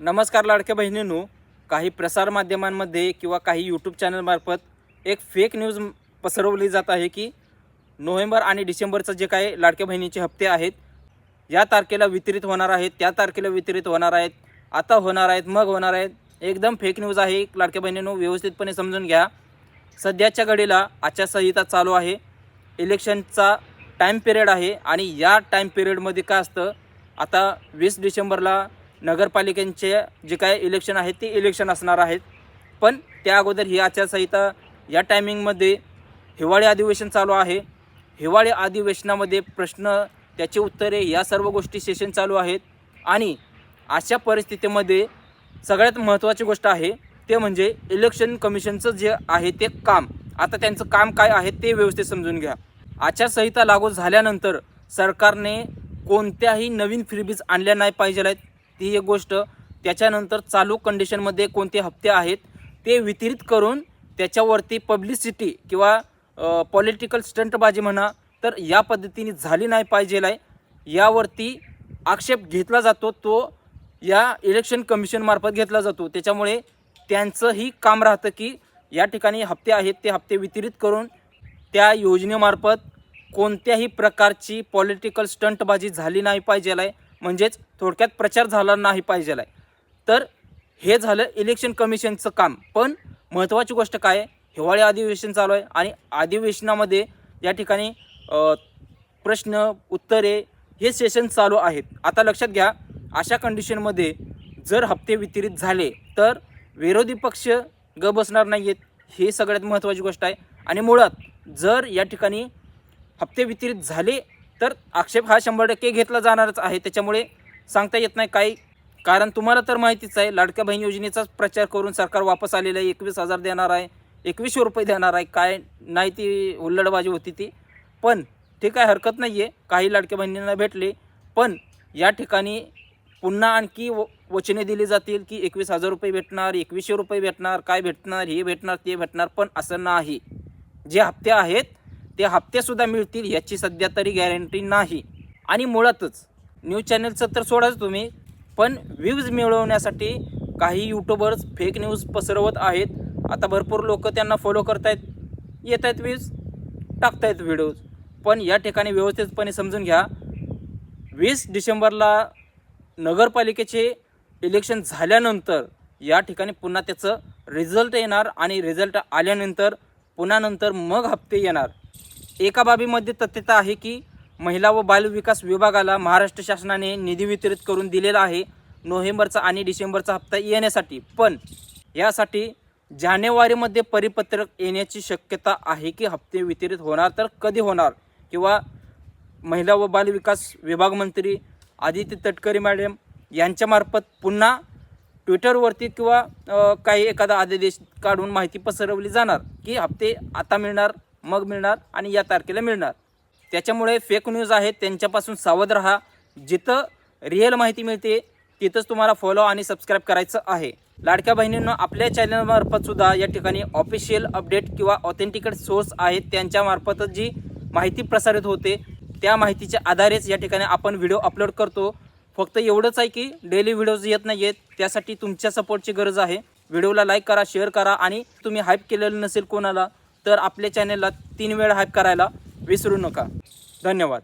नमस्कार लाडक्या बहिणींनो, काही प्रसारमाध्यमांमध्ये किंवा काही यूट्यूब चॅनलमार्फत एक फेक न्यूज पसरवली जात आहे की नोव्हेंबर आणि डिसेंबरचं जे काही लाडक्या बहिणीचे हप्ते आहेत या तारखेला वितरित होणार आहेत, त्या तारखेला वितरित होणार आहेत, आता होणार आहेत, मग होणार आहेत. एकदम फेक न्यूज आहे लाडक्या बहिणींनो, व्यवस्थितपणे समजून घ्या. सध्याच्या घडीला आचारसंहिता चालू आहे, इलेक्शनचा टाईम पिरियड आहे आणि या टाईम पिरियडमध्ये काय असतं, आता 20 डिसेंबरला नगरपालिकेचे जे काय इलेक्शन आहे ते इलेक्शन असणार आहेत. पण त्या अगोदर ही आचारसंहिता या टायमिंगमध्ये हिवाळी अधिवेशन चालू आहे. हिवाळी अधिवेशनामध्ये प्रश्न, त्याची उत्तरे, या सर्व गोष्टी सेशन चालू आहेत. आणि अशा परिस्थितीमध्ये सगळ्यात महत्त्वाची गोष्ट आहे ते म्हणजे इलेक्शन कमिशनचं जे आहे ते काम. आता त्यांचं काम काय आहे ते व्यवस्थित समजून घ्या. आचारसंहिता लागू झाल्यानंतर सरकारने कोणत्याही नवीन फ्रीबीज आणल्या नाही पाहिजे आहेत, ती एक गोष्ट. त्याच्यानंतर चालू कंडिशनमध्ये कोणते हप्ते आहेत ते वितरित करून त्याच्यावरती पब्लिसिटी किंवा पॉलिटिकल स्टंटबाजी म्हणा तर या पद्धतीने झाली नाही पाहिजे आहे. यावरती आक्षेप घेतला जातो, तो या इलेक्शन कमिशनमार्फत घेतला जातो. त्याच्यामुळे त्यांचंही काम राहतं की या ठिकाणी हप्ते आहेत ते हप्ते वितरित करून त्या योजनेमार्फत कोणत्याही प्रकारची पॉलिटिकल स्टंटबाजी झाली नाही पाहिजे आहे, म्हणजेच थोडक्यात प्रचार झाला नाही पाहिजे आहे. तर हे झालं इलेक्शन कमिशनचं काम. पण महत्त्वाची गोष्ट काय आहे, हिवाळी अधिवेशन चालू आहे आणि अधिवेशनामध्ये या ठिकाणी प्रश्न उत्तरे हे सेशन चालू आहेत. आता लक्षात घ्या, अशा कंडिशनमध्ये जर हप्ते वितरित झाले तर विरोधी पक्ष ग बसणार नाही आहेत, हे सगळ्यात महत्त्वाची गोष्ट आहे. आणि मुळात जर या ठिकाणी हप्ते वितरित झाले तर आक्षेप हा 100% घेतला जाणारच आहे. त्याच्यामुळे सांगता येत नाही काही, कारण तुम्हाला तर माहितीच आहे लाडक्या बहीण योजनेचाच प्रचार करून सरकार वापस आलेलं आहे. 21,000 देणार आहे, 2100 रुपये देणार आहे, काय नाही ती हुल्लडबाजी होती ती. पण ठीक आहे, हरकत नाही आहे, काही लाडक्या बहिणींना भेटले. पण या ठिकाणी पुन्हा आणखी वचने दिली जातील की 21,000 रुपये भेटणार, 2100 रुपये भेटणार, काय भेटणार, हे भेटणार, ते भेटणार. पण असं नाही. जे हप्ते आहेत ते हप्तेसुद्धा मिळतील याची सध्या तरी गॅरंटी नाही. आणि मुळातच न्यूज चॅनलचं तर सोडाच तुम्ही, पण व्ह्यूज मिळवण्यासाठी काही यूट्यूबर्स फेक न्यूज पसरवत आहेत. आता भरपूर लोक त्यांना फॉलो करतायत, येत आहेत व्ह्यूज, टाकतायत व्हिडिओज. पण या ठिकाणी व्यवस्थितपणे समजून घ्या, 20 डिसेंबरला नगरपालिकेचे इलेक्शन झाल्यानंतर या ठिकाणी पुन्हा त्याचं रिझल्ट येणार आणि रिझल्ट आल्यानंतर पुन्हा नंतर मग हप्ते येणार. एका बाबीमध्ये तथ्यता आहे की महिला व बालविकास विभागाला महाराष्ट्र शासनाने निधी वितरित करून दिलेला आहे नोव्हेंबरचा आणि डिसेंबरचा हप्ता येण्यासाठी. पण यासाठी जानेवारीमध्ये परिपत्रक येण्याची शक्यता आहे की हप्ते वितरित होणार तर कधी होणार, किंवा महिला व बालविकास विभाग मंत्री आदिती तटकरे मॅडम यांच्यामार्फत पुन्हा ट्विटरवरती किंवा काही एखादा आदेश काढून माहिती पसरवली जाणार की हप्ते आता मिळणार, मग मिळणार आणि या तारखेला मिळणार. त्याच्यामुळे फेक न्यूज आहेत त्यांच्यापासून सावध राहा. जिथं रिअल माहिती मिळते तिथंच तुम्हाला फॉलो आणि सबस्क्राईब करायचं आहे. लाडक्या बहिणींनो, आपल्या चॅनलमार्फत सुद्धा या ठिकाणी ऑफिशियल अपडेट किंवा ऑथेंटिकेट सोर्स आहेत त्यांच्यामार्फतच जी माहिती प्रसारित होते त्या माहितीच्या आधारेच या ठिकाणी आपण व्हिडिओ अपलोड करतो. फक्त एवढंच आहे की डेली व्हिडिओज येत नाही आहेत, त्यासाठी तुमच्या सपोर्टची गरज आहे. व्हिडिओला लाईक करा, शेअर करा आणि तुम्ही हाईप केलेलं नसेल कोणाला तर आपल्या चॅनलला 3 वेळा हाईप करायला विसरू नका. धन्यवाद.